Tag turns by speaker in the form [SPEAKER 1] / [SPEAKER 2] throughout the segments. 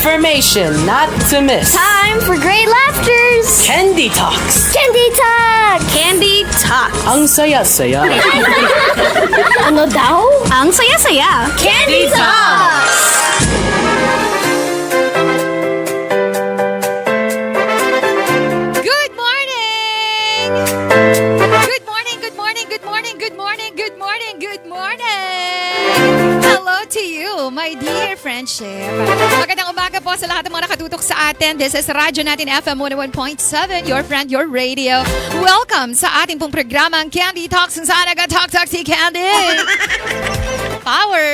[SPEAKER 1] Information not to miss.
[SPEAKER 2] Time for great laughters!
[SPEAKER 1] Candy Talks.
[SPEAKER 2] Candy Talk!
[SPEAKER 3] Candy Talk.
[SPEAKER 1] Ang saya-saya.
[SPEAKER 2] Ano daw?
[SPEAKER 3] Ang saya-saya.
[SPEAKER 1] Candy Talks!
[SPEAKER 3] Good morning! Good morning, good morning, good morning, good morning, good morning, good morning! Hello to you, my dear friendship. Magandang umaga po sa lahat ng mga nakatutok sa atin. This is Radyo Natin FM 101.7, your friend, your radio. Welcome sa ating pong programang Candy Talks, kung saan nag-talk si Candy. Power!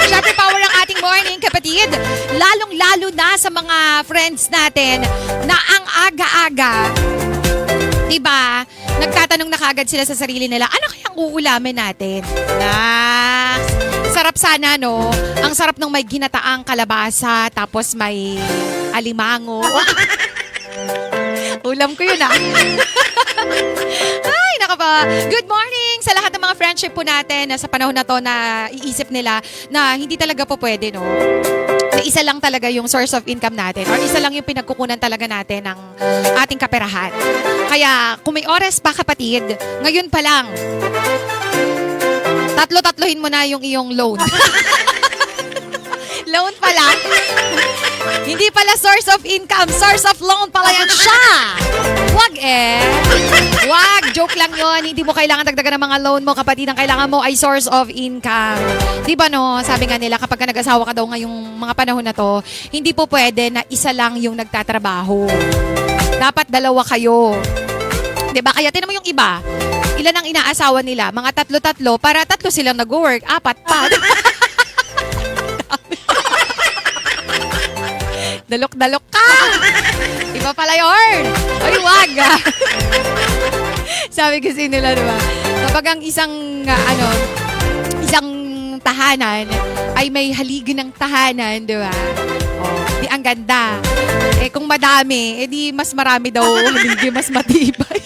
[SPEAKER 3] Siyempre, power ang ating morning, kapatid. Lalong-lalo na sa mga friends natin na ang aga-aga, diba, nagtatanong na kagad sila sa sarili nila, ano kayang uulamin natin? Sarap sana, no? Ang sarap ng may ginataang kalabasa, tapos may alimango. Ulam ko yun, ah. Ay, nakapa. Good morning sa lahat ng mga friendship po natin na sa panahon na to na iisip nila na hindi talaga po pwede, no? Na isa lang talaga yung source of income natin or isa lang yung pinagkukunan talaga natin ng ating kaperahan. Kaya kung may oras pa, kapatid, ngayon pa lang, tatlo-tatlohin mo na yung iyong loan. Loan pala. Hindi pala source of income, source of loan pala yan siya. Wag eh. Wag, joke lang yon. Hindi mo kailangan dagdagan ng mga loan mo, kapatid. Ang kailangan mo ay source of income. Di ba no, sabi nga nila kapag nag-asawa ka daw ngayong mga panahon na to, hindi po pwede na isa lang yung nagtatrabaho. Dapat dalawa kayo. Di ba? Kaya tinan mo yung iba. Ilan ang inaasawa nila? Mga tatlo-tatlo para tatlo silang nag-work. Apat pa. Dalok-dalok ka! Iba pala yun! Ay, wag! Sabi kasi nila, diba? Kapag ang isang tahanan ay may haligi ng tahanan, diba? Oh, di ang ganda. Eh, kung madami, eh di mas marami daw haligi, mas matibay.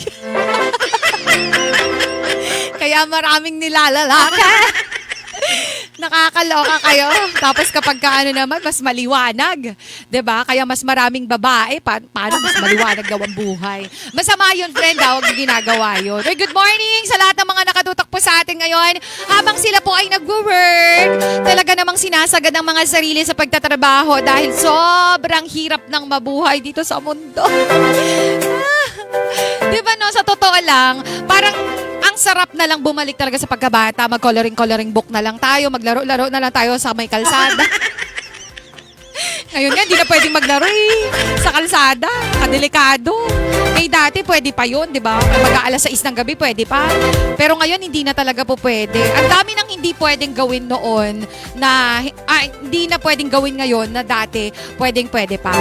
[SPEAKER 3] Kaya maraming nilalalaki. Nakakaloka kayo. Tapos kapag naman, mas maliwanag. 'Di ba? Kaya mas maraming babae. Paano mas maliwanag daw ang buhay? Masama yun, friend. Huwag ginagawa yun. Okay, good morning sa lahat ng mga nakatutok po sa atin ngayon. Habang sila po ay nag-work, talaga namang sinasagad ang mga sarili sa pagtatrabaho dahil sobrang hirap ng mabuhay dito sa mundo. 'Di ba no? Sa totoo lang, parang ang sarap na lang bumalik talaga sa pagkabata. Mag-coloring book na lang tayo. Maglaro-laro na lang tayo sa may kalsada. Ngayon nga, hindi na pwedeng maglaro sa kalsada. Kadelikado. Kay dati, pwede pa yun, di ba? Mag-aalas 6 ng gabi, pwede pa. Pero ngayon, hindi na talaga po pwede. Ang dami nang hindi pwedeng gawin noon na, hindi na pwedeng gawin ngayon na dati, pwede pa.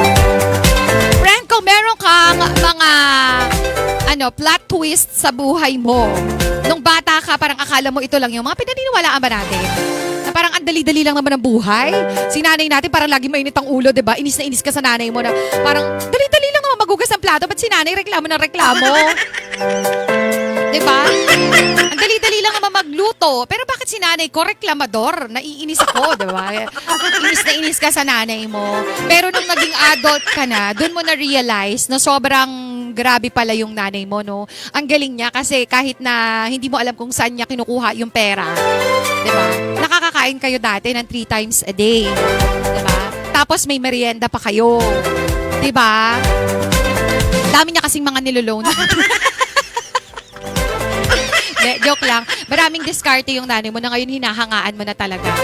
[SPEAKER 3] Friend, kung meron kang mga plot twist sa buhay mo. Nung bata ka, parang akala mo ito lang yung mga pinaniniwalaan ba natin? Na parang ang dali-dali lang naman ang buhay. Si nanay natin parang lagi mainit ang ulo, diba? Inis na inis ka sa nanay mo na parang dali-dali lang naman magugas ng plato. Ba't si nanay reklamo ng reklamo? Diba? Ang dali-dali lang naman magluto. Pero bakit si nanay ko reklamador? Naiinis ako, diba? Inis na inis ka sa nanay mo. Pero nung naging adult ka na, dun mo na-realize na sobrang grabe pala yung nanay mo, no? Ang galing niya kasi kahit na hindi mo alam kung saan niya kinukuha yung pera. Diba? Nakakakain kayo dati ng 3 times a day. Diba? Tapos may merienda pa kayo. Diba? Dami niya kasing mga niloloan. Joke lang. Maraming diskarte yung nanay mo na ngayon hinahangaan mo na talaga.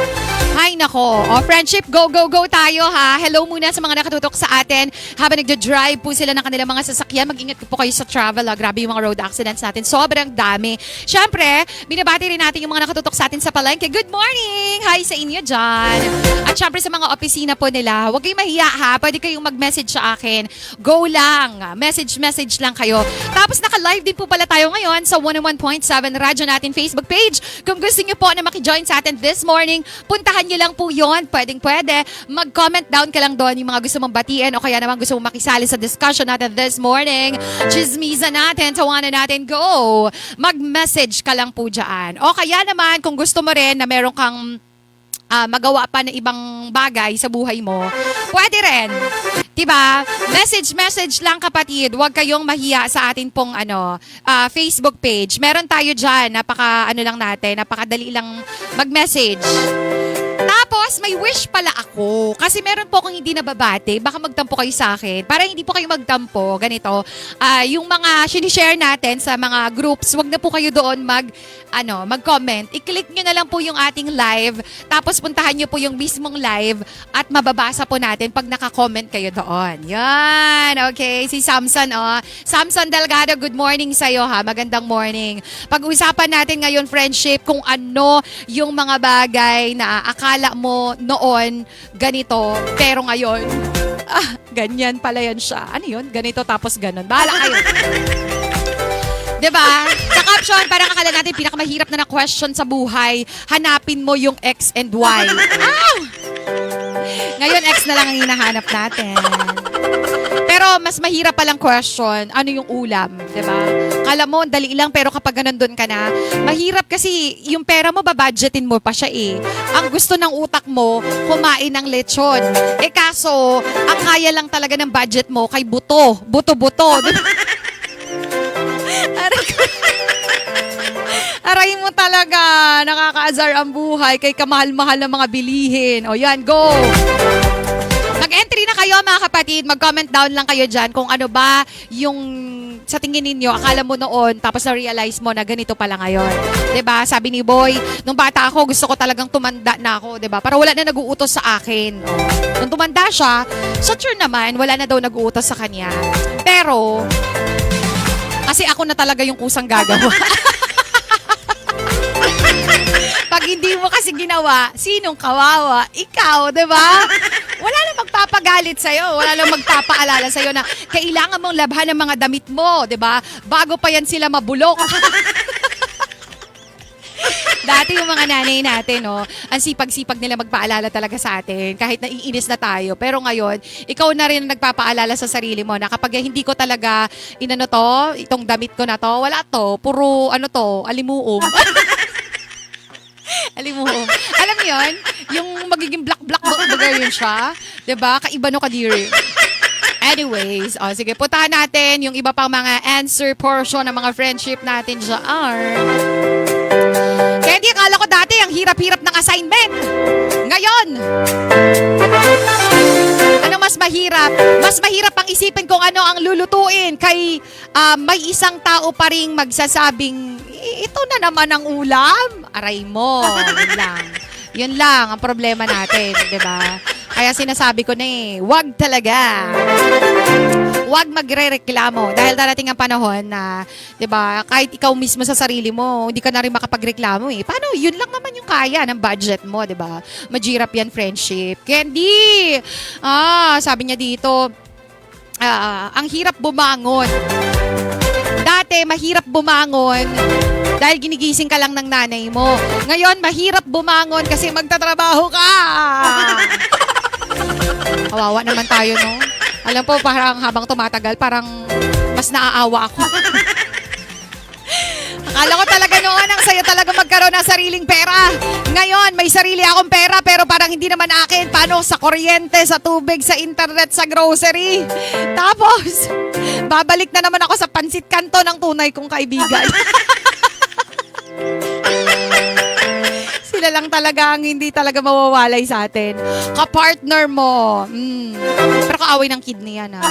[SPEAKER 3] Ay, nako. O, friendship, go, go, go tayo, ha? Hello muna sa mga nakatutok sa atin. Habang nagda-drive po sila ng kanilang mga sasakyan, mag-ingat po kayo sa travel, ha? Grabe yung mga road accidents natin. Sobrang dami. Siyempre, binabati rin natin yung mga nakatutok sa atin sa palengke. Good morning! Hi sa inyo dyan. At siyempre sa mga opisina po nila, huwag kayong mahiya, ha? Pwede kayong mag-message sa akin. Go lang. Message lang kayo. Tapos naka-live din po pala tayo ngayon sa 101.7 Radyo Natin Facebook page. Kung gusto niyo po na maki-join sa atin this morning, puntahan nyo lang po yon. Pwede. Mag-comment down ka lang doon yung mga gusto mong batiin o kaya naman gusto mong makisali sa discussion natin this morning. Chismiza natin, tawanan natin, go! Mag-message ka lang po dyan. O kaya naman, kung gusto mo rin na meron kang magawa pa ng ibang bagay sa buhay mo, pwede rin. Diba? Message lang kapatid. Huwag kayong mahiya sa atin pong Facebook page. Meron tayo dyan. Napakadali lang mag-message. Tapos, may wish pala ako. Kasi meron po akong hindi nababate. Baka magtampo kayo sa akin. Para hindi po kayo magtampo, ganito, yung mga sinishare natin sa mga groups, wag na po kayo doon mag-comment. I-click nyo na lang po yung ating live. Tapos, puntahan nyo po yung mismong live at mababasa po natin pag naka-comment kayo doon. Yan. Okay. Si Samson, Samson Delgado, good morning sa'yo, ha. Magandang morning. Pag-usapan natin ngayon, friendship, kung ano yung mga bagay na akala mo noon ganito, pero ngayon, ganyan pala yan siya. Ano yun? Ganito tapos ganon. Bahala kayo. Diba? Sa caption, parang akala natin pinakamahirap na question sa buhay, hanapin mo yung X and Y. Ngayon, X na lang ang hinahanap natin. Pero mas mahirap palang question, ano yung ulam, diba? Kala mo, dali lang, pero kapag nandun ka na, mahirap kasi yung pera mo, babudgetin mo pa siya eh. Ang gusto ng utak mo, kumain ng lechon. Kaso, ang kaya lang talaga ng budget mo kay buto. Buto-buto. Aray mo talaga, nakakaazar ang buhay kay kamahal-mahal ng mga bilihin. O yan, go! Mag-entry na kayo mga kapatid, mag-comment down lang kayo dyan kung ano ba yung sa tingin ninyo, akala mo noon, tapos na-realize mo na ganito pala ngayon. 'Di ba? Sabi ni Boy, nung bata ako, gusto ko talagang tumanda na ako, 'di ba? Para wala na nag-uutos sa akin. Nung tumanda siya, sa true naman, wala na daw nag-uutos sa kanya. Pero, kasi ako na talaga yung kusang gagawa. Pag hindi mo kasi ginawa, sinong kawawa? Ikaw, di ba? Wala na magpapagalit sa'yo. Wala na magpapaalala sa'yo na kailangan mong labhan ng mga damit mo, di ba? Bago pa yan sila mabulok. Dati yung mga nanay natin, ang sipag-sipag nila magpaalala talaga sa atin kahit naiinis na tayo. Pero ngayon, ikaw na rin nagpapaalala sa sarili mo na kapag hindi ko talaga itong damit ko na to, wala to, puro alimuom. Alimuom. Alam mo yun? Yung magiging black-black baga yun siya. Diba? Kaiba no kadiri. Anyways, sige, puntahan natin yung iba pang mga answer portion ng mga friendship natin dyan. Kaya hindi, akala ko dati ang hirap-hirap ng assignment. Ngayon, ano mas mahirap? Mas mahirap ang isipin kung ano ang lulutuin kay may isang tao pa ring magsasabing, ito na naman ang ulam. Aray mo. Yun lang. Yun lang ang problema natin, di ba? Kaya sinasabi ko na wag talaga. Wag magrereklamo dahil darating ang panahon na, 'di ba, kahit ikaw mismo sa sarili mo, hindi ka na rin makapagreklamo eh. Paano? Yun lang naman yung kaya ng budget mo, 'di ba? Majirap yan friendship. Candy. Sabi niya dito, ang hirap bumangon. Dati mahirap bumangon dahil ginigising ka lang ng nanay mo. Ngayon mahirap bumangon kasi magtatrabaho ka. Kawawa naman tayo, no? Alam po, parang habang tumatagal, parang mas naaawa ako. Akala ko talaga noon, ang saya talaga magkaroon ng sariling pera. Ngayon, may sarili akong pera, pero parang hindi naman akin. Paano? Sa kuryente, sa tubig, sa internet, sa grocery. Tapos, babalik na naman ako sa pansit kanto ng tunay kong kaibigan. Sila lang talaga ang hindi talaga mawawalay sa atin. Kapartner mo. Pero kaaway ng kidney yan, ha?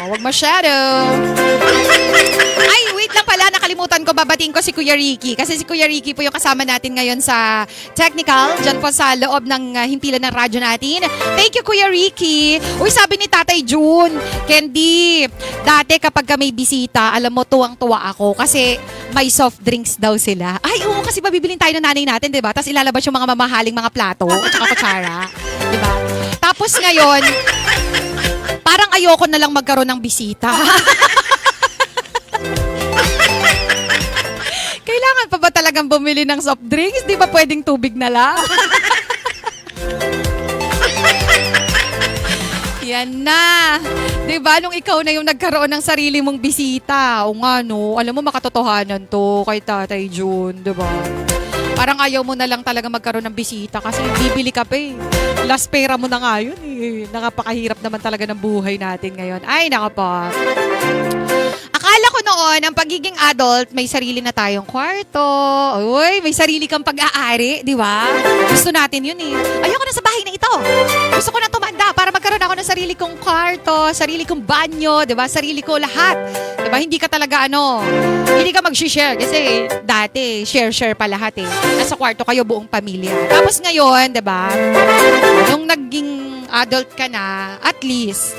[SPEAKER 3] Wag masyado. Ay, wait lang pala. Nakalimutan ko, babatiin ko si Kuya Ricky. Kasi si Kuya Ricky po yung kasama natin ngayon sa technical. Diyan po sa loob ng himpilan ng radyo natin. Thank you, Kuya Ricky. Uy, sabi ni Tatay June, Candy, dati kapag may bisita, alam mo, tuwang-tuwa ako. Kasi may soft drinks daw sila. Ay, oo, kasi mabibilin tayo ng nanay natin, diba? Tapos ilalabas yung mga mamahaling mga plato at saka kutsara. Diba? Tapos ngayon, parang ayoko na lang magkaroon ng bisita. Kailangan pa ba talagang bumili ng soft drinks? Di ba pwedeng tubig na lang? Yan na. Diba? Nung ikaw na yung nagkaroon ng sarili mong bisita. O nga, no? Alam mo, makatotohanan to kay Tatay June. Diba? Parang ayaw mo na lang talaga magkaroon ng bisita kasi bibili ka pa eh. Last pera mo na nga yun eh. Nakapakahirap naman talaga ng buhay natin ngayon. Ay, nako po. Akala ko noon, ang pagiging adult, may sarili na tayong kwarto. Uy, may sarili kang pag-aari, di ba? Gusto natin yun eh. Ayoko na sa bahay na ito. Gusto ko na tumanda para magkaroon ako ng sarili kong kwarto, sarili kong banyo, di ba? Sarili ko lahat. Di ba? Hindi ka talaga hindi ka mag-share kasi dati, share pa lahat eh. Nasa kwarto kayo buong pamilya. Tapos ngayon, di ba? Nung naging adult ka na, at least,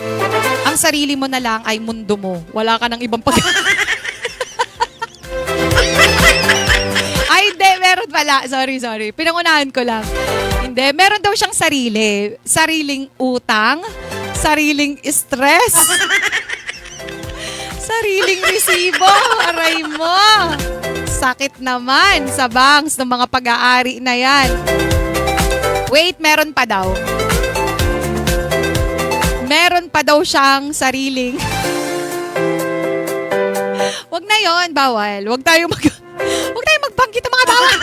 [SPEAKER 3] ang sarili mo na lang ay mundo mo. Wala ka ng ibang Ay, hindi. Meron pala. Sorry. Pinangunahan ko lang. Hindi. Meron daw siyang sarili. Sariling utang. Sariling stress. Sariling resibo. Aray mo. Sakit naman sa banks ng mga pag-aari na yan. Wait, meron pa daw. Meron pa daw siyang sariling... Wag na yon, bawal. Wag tayo magbanggit ng mga bawal.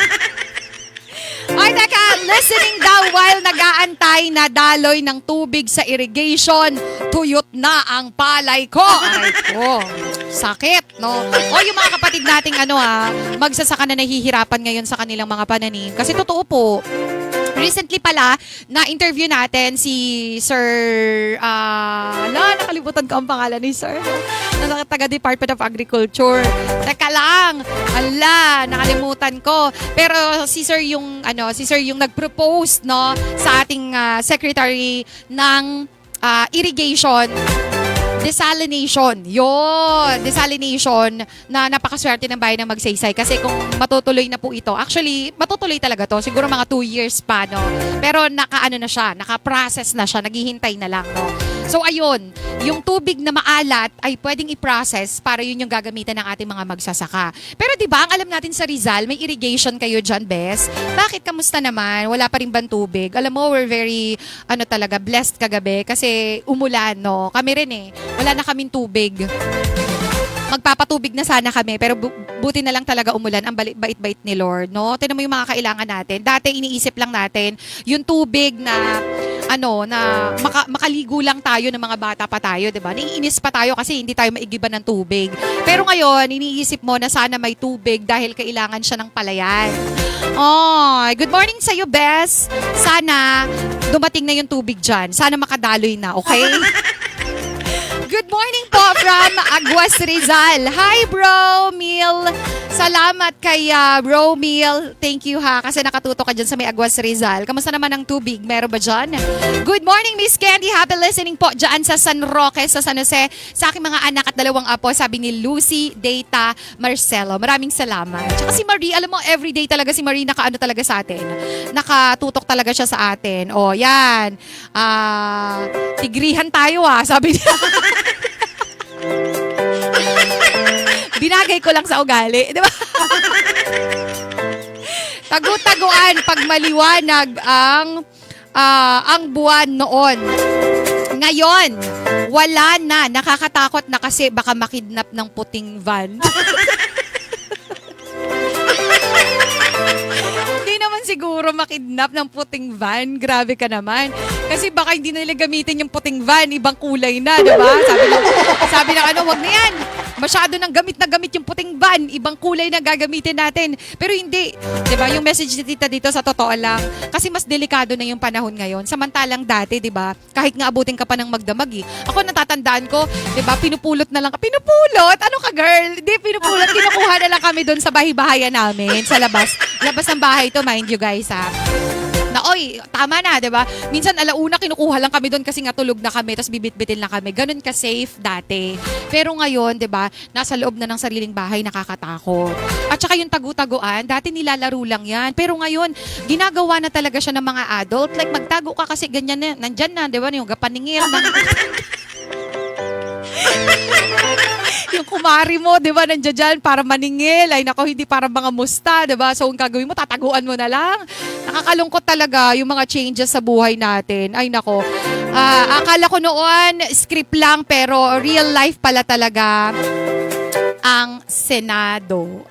[SPEAKER 3] Ay, teka, listening daw while nag-aantay na daloy ng tubig sa irrigation, tuyot na ang palay ko. Aray ko. Sakit, no? O yung mga kapatid nating magsasaka na nahihirapan ngayon sa kanilang mga pananim. Kasi totoo po, recently pala, na-interview natin si Sir, nakalimutan ko ang pangalan ni Sir, na taga-Department of Agriculture. Teka lang, nakalimutan ko. Pero si Sir yung nag-propose, no, sa ating Secretary ng Irrigation, desalination. Yun, desalination na napakaswerte ng bayan ng Magsaysay. Kasi kung matutuloy na po ito, actually, matutuloy talaga to. Siguro mga 2 years pa, no? Pero naka-process na siya, naghihintay na lang, no? So, ayun, yung tubig na maalat ay pwedeng i-process para yun yung gagamitan ng ating mga magsasaka. Pero di ba, ang alam natin sa Rizal, may irrigation kayo dyan, Bes. Bakit? Kamusta naman? Wala pa rin bang tubig? Alam mo, we're very, blessed kagabi kasi umulan, no? Kami rin eh. Wala na kaming tubig. Magpapatubig na sana kami, pero buti na lang talaga umulan. Ang bait-bait ni Lord, no? Tignan mo yung mga kailangan natin. Dati iniisip lang natin yung tubig na makaligo lang tayo ng mga bata pa tayo, 'di ba? Naiinis pa tayo kasi hindi tayo maigiban ng tubig. Pero ngayon, iniisip mo na sana may tubig dahil kailangan siya ng palayan. Oh, good morning sa iyo, Bes. Sana dumating na yung tubig diyan. Sana makadaloy na, okay? Good morning po from Aguas Rizal. Hi, Bro Mil. Salamat kay Bro Mil. Thank you ha, kasi nakatuto ka dyan sa may Aguas Rizal. Kamusta naman ang tubig? Meron ba dyan? Good morning, Miss Candy. Happy listening po dyan sa San Roque, sa San Jose. Sa aking mga anak at 2 apo, sabi ni Lucy, Data, Marcelo. Maraming salamat. Tsaka si Marie, alam mo, everyday talaga si Marie nakaano talaga sa atin. Nakatutok talaga siya sa atin. O, yan. Tigrihan tayo sabi niya. Binagay ko lang sa ugali, di ba? Tagu-taguan pag maliwanag ang buwan noon. Ngayon, wala na. Nakakatakot na kasi baka makidnap ng puting van. Hindi naman siguro makidnap ng puting van. Grabe ka naman. Kasi baka hindi na nila gamitin yung puting van. Ibang kulay na, di ba? Sabi ng wag na yan. Masyado nang gamit na gamit yung puting van. Ibang kulay na gagamitin natin. Pero hindi. Diba? Yung message ni Tita dito sa totoo lang. Kasi mas delikado na yung panahon ngayon. Samantalang dati, diba? Kahit nga abutin ka pa ng magdamag Ako natatandaan ko, diba? Pinupulot na lang. Pinupulot? Ano ka, girl? Hindi, pinupulot. Kinukuha na lang kami doon sa bahay-bahayan namin. Sa labas. Labas ng bahay to, mind you guys, tama na, diba? Minsan alauna kinukuha lang kami doon kasi nga tulog na kami, tapos bibit-bitin lang kami. Ganun ka-safe dati. Pero ngayon, diba, nasa loob na ng sariling bahay, nakakatakot. At saka yung tagu-taguan, dati nilalaro lang yan. Pero ngayon, ginagawa na talaga siya ng mga adult. Like, magtago ka kasi ganyan na, nandyan na, diba? Yung gapaningil. Yung kumari mo, di ba, nandiyan dyan para maningil. Ay, nako, hindi para mga musta, di ba? So, ang gagawin mo, tataguan mo na lang. Nakakalungkot talaga yung mga changes sa buhay natin. Ay, nako. Akala ko noon, script lang, pero real life pala talaga ang Senado.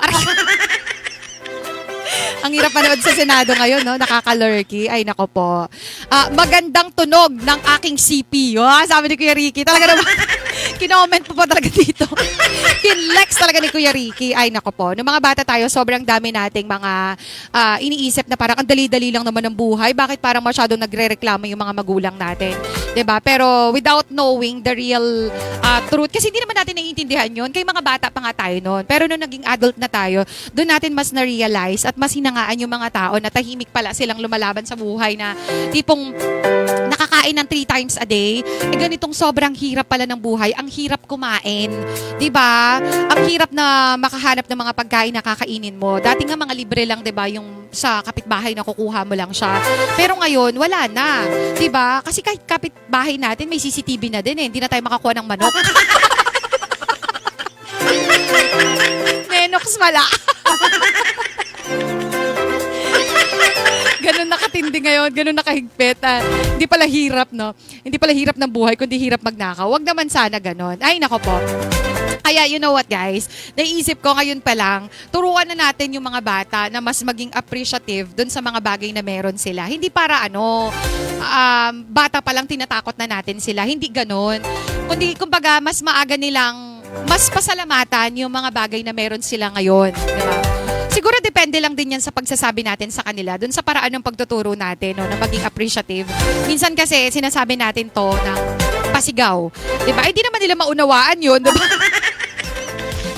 [SPEAKER 3] Ang hirap manood sa Senado ngayon, no? Nakakalurky. Ay, nako po. Magandang tunog ng aking CPU. Sabi ni Kuya Ricky. Talaga naman, kinoment po talaga dito. Kinlex talaga ni Kuya Ricky. Ay, nako po. Noong mga bata tayo, sobrang dami nating mga iniisip na parang ang dali-dali lang naman ng buhay. Bakit parang masyadong nagre-reklamo yung mga magulang natin? 'Di ba? Pero without knowing the real truth, kasi hindi naman natin naiintindihan yun. Kay mga bata pa nga tayo noon. Pero nung naging adult na tayo, doon natin mas na-realize at mas hinangaan yung mga tao na tahimik pala silang lumalaban sa buhay na tipong nakakain ng 3 times a day. Ganitong sobrang hirap pala ng buhay. Ang hirap kumain. 'Di ba? Ang hirap na makahanap ng mga pagkain na kakainin mo. Dati nga mga libre lang, 'di ba, yung sa kapitbahay na kukuha mo lang siya. Pero ngayon, wala na. 'Di ba? Kasi kahit kapitbahay natin may CCTV na din eh. Hindi na tayo makakuha ng manok. Menox pala. Ganun nakatindi ngayon, ganun nakahigpit. Hindi pala hirap, no? Hindi pala hirap ng buhay, kundi hirap magnakaw. Wag naman sana ganun. Ay, nako po. Kaya, you know what, guys? Naisip ko ngayon pa lang, turuan na natin yung mga bata na mas maging appreciative dun sa mga bagay na meron sila. Hindi para bata pa lang tinatakot na natin sila. Hindi ganun. Kundi, kumbaga, mas maaga nilang mas pasalamatan yung mga bagay na meron sila ngayon. Diba? Siguro depende lang din yan sa pagsasabi natin sa kanila, dun sa paraan ng pagtuturo natin, no, na maging appreciative. Minsan kasi sinasabi natin to ng pasigaw. Diba? Di naman nila maunawaan yun. Diba?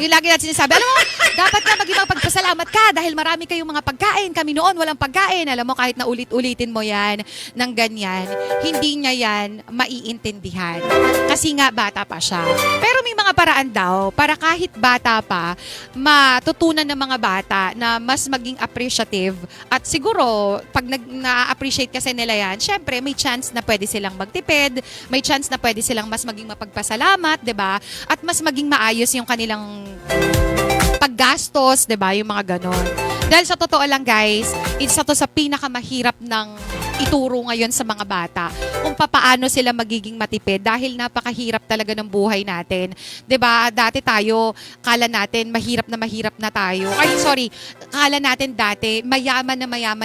[SPEAKER 3] Yung lagi natin sinasabi, alam mo, dapat ka maging magpagpasalamat ka dahil marami kayong mga pagkain. Kami noon walang pagkain. Alam mo, kahit na ulit-ulitin mo yan ng ganyan, hindi niya yan maiintindihan. Kasi nga bata pa siya. Pero may mga paraan daw para kahit bata pa, matutunan ng mga bata na mas maging appreciative. At siguro, pag na-appreciate kasi nila yan, syempre may chance na pwede silang magtipid, may chance na pwede silang mas maging mapagpasalamat, 'di ba? At mas maging maayos yung kanilang paggastos, 'di ba? Yung mga ganon. Dahil sa totoo lang, guys, isa to sa pinakamahirap ng ituro ngayon sa mga bata kung paano sila magiging matipid dahil napakahirap talaga ng buhay natin. 'Di ba? Dati tayo, kala natin mahirap na tayo. Kala natin dati mayaman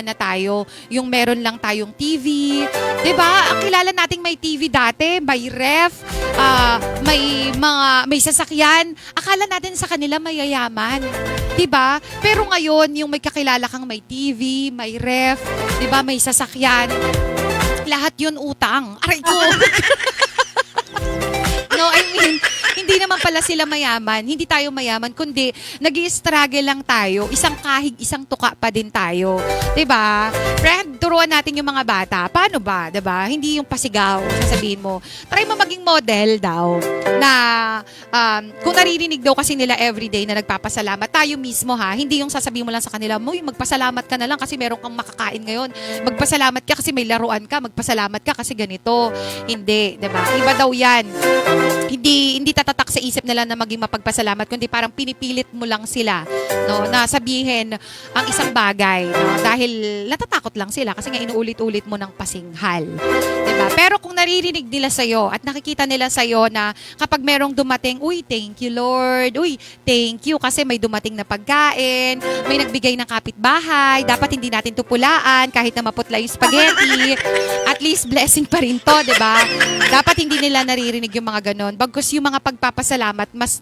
[SPEAKER 3] na tayo, yung meron lang tayong TV. 'Di ba? Ang kilala nating may TV dati, may ref, may sasakyan. Akala natin sa kanila mayayaman. 'Di ba? Pero ngayon, yung may kakilala kang may TV, may ref, 'di ba, may sasakyan, lahat yun utang. Aray ko. No, I mean, hindi naman pala sila mayaman. Hindi tayo mayaman, kundi nag-i-struggle lang tayo. Isang kahig, isang tuka pa din tayo. 'Di ba? Friend, turuan natin yung mga bata. Paano ba? 'Di ba? Hindi yung pasigaw, sasabihin mo. Try mo maging model daw na kung naririnig daw kasi nila everyday na nagpapasalamat, tayo mismo hindi yung sasabihin mo lang sa kanila, magpasalamat ka na lang kasi meron kang makakain ngayon. Magpasalamat ka kasi may laruan ka. Magpasalamat ka kasi ganito. Hindi, 'di ba? Iba daw 'yan. Hindi tatatak sa isip nila na maging mapagpasalamat, kundi parang pinipilit mo lang sila, no, na sabihin ang isang bagay, no, dahil natatakot lang sila kasi nga inuulit-ulit mo ng pasinghal. 'Di ba? Pero kung naririnig nila sa iyo at nakikita nila sa iyo na kapag merong dumating, uy, thank you Lord. Uy, thank you kasi may dumating na pagkain, may nagbigay ng kapitbahay, dapat hindi natin tupulaan kahit na maputla yung spaghetti. At least blessing pa rin to, 'di ba? Dapat hindi nila naririnig yung mga ganon. Bagkus yung mga pagpapasalamat mas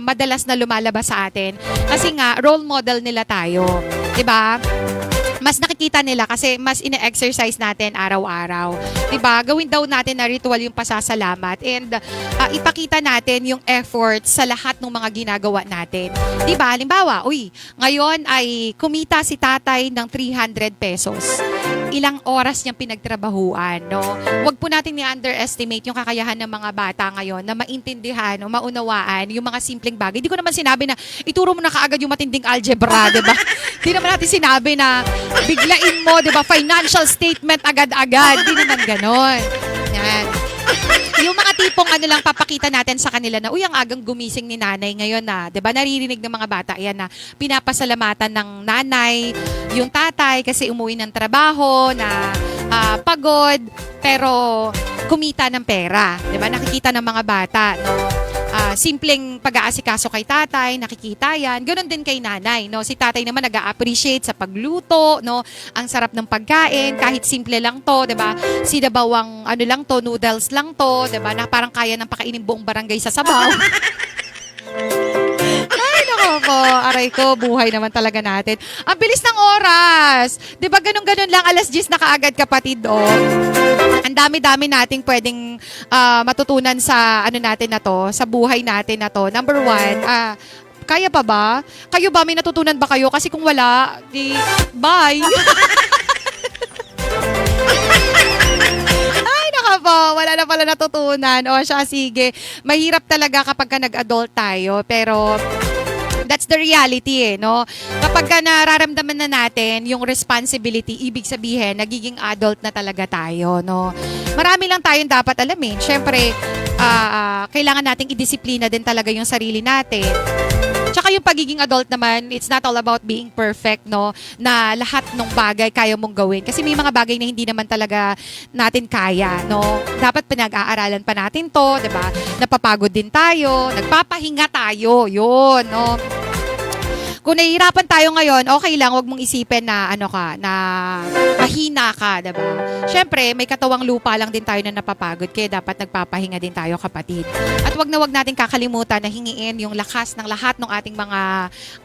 [SPEAKER 3] madalas na lumalabas sa atin kasi nga role model nila tayo, 'di ba? Mas nakikita nila kasi mas ine-exercise natin araw-araw. 'Di ba? Gawin daw natin na ritual yung pasasalamat and ipakita natin yung effort sa lahat ng mga ginagawa natin. 'Di ba? Halimbawa, ngayon ay kumita si tatay ng 300 pesos. Ilang oras niyang pinagtrabahuan, no? Huwag po natin i-underestimate yung kakayahan ng mga bata ngayon na maintindihan o maunawaan yung mga simpleng bagay. Hindi ko naman sinabi na ituro mo na kaagad yung matinding algebra, 'di ba? Hindi naman natin sinabi na biglain mo, 'di ba? Financial statement agad-agad. Hindi naman ganon. Yan. Yung mga tipong lang papakita natin sa kanila na, ang agang gumising ni nanay ngayon na, 'di ba? Naririnig ng mga bata yan na pinapasalamatan ng nanay, yung tatay kasi umuwi ng trabaho na pagod pero kumita ng pera, 'di ba? Nakikita ng mga bata, no? simpleng pag-aasikaso kay tatay, nakikita yan. Ganon din kay nanay, no? Si tatay naman nag-a-appreciate sa pagluto, no? Ang sarap ng pagkain, kahit simple lang to, 'di ba? Sinabawang ano lang to, noodles lang to, 'di ba? Na parang kaya nang pakainin buong barangay sa sabaw. Ay, nako po. Aray ko, buhay naman talaga natin. Ang bilis ng oras. 'Di ba ganun-ganun lang, alas 10 na kaagad, kapatid, oh. Ang dami-dami nating pwedeng matutunan sa ano natin na to, sa buhay natin na to. Number 1, kaya pa ba? Kayo ba? May natutunan ba kayo? Kasi kung wala, di bye. Ay, naka po. Wala na pala natutunan. O siya, sige. Mahirap talaga kapag ka nag-adult tayo. Pero that's the reality, eh, no? Kapag ka nararamdaman na natin yung responsibility, ibig sabihin, nagiging adult na talaga tayo, no? Marami lang tayong dapat alamin. Siyempre, kailangan nating idisiplina din talaga yung sarili natin. Tsaka yung pagiging adult naman, it's not all about being perfect, no? Na lahat ng bagay kaya mong gawin. Kasi may mga bagay na hindi naman talaga natin kaya, no? Dapat pinag-aaralan pa natin to, 'di ba? Napapagod din tayo, nagpapahinga tayo, 'yun, no? Kung nahihirapan tayo ngayon, okay lang, wag mong isipin na ano ka, na mahina ka, 'di ba? Syempre, may katawang lupa lang din tayo na napapagod, kaya dapat nagpapahinga din tayo, kapatid. At wag na natin kakalimutan na hingiin yung lakas ng lahat ng ating mga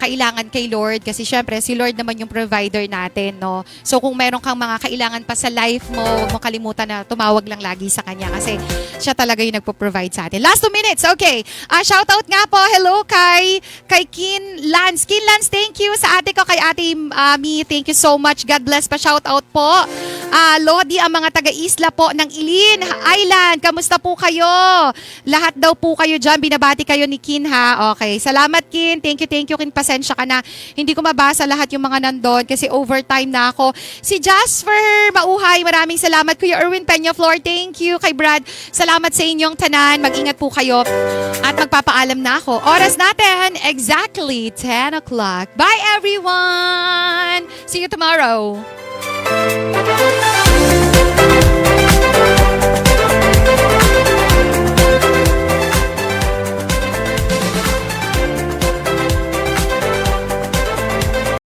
[SPEAKER 3] kailangan kay Lord, kasi syempre si Lord naman yung provider natin, no? So kung meron kang mga kailangan pa sa life mo, wag mong kalimutan na tumawag lang lagi sa kanya, kasi siya talaga yung nagpo-provide sa atin. Last 2 minutes, okay. Shout out nga po, hello kay Kin Lance. Kin Lance, thank you sa ate ko, kay ate Mi, thank you so much. God bless pa, shout out po. Lodi, ang mga taga-isla po ng Ilin Island, kamusta po kayo? Lahat daw po kayo dyan, binabati kayo ni Kin, ha? Okay, salamat Kin, thank you Kin, pasensya ka na. Hindi ko mabasa lahat yung mga nandun kasi overtime na ako. Si Jasper Mauhay, maraming salamat. Kuya Erwin Peñaflor, thank you. Kay Brad, salamat sa inyong tanan. Mag-ingat po kayo. At magpapaalam na ako. Oras natin, exactly 10 o'clock. Bye everyone! See you tomorrow!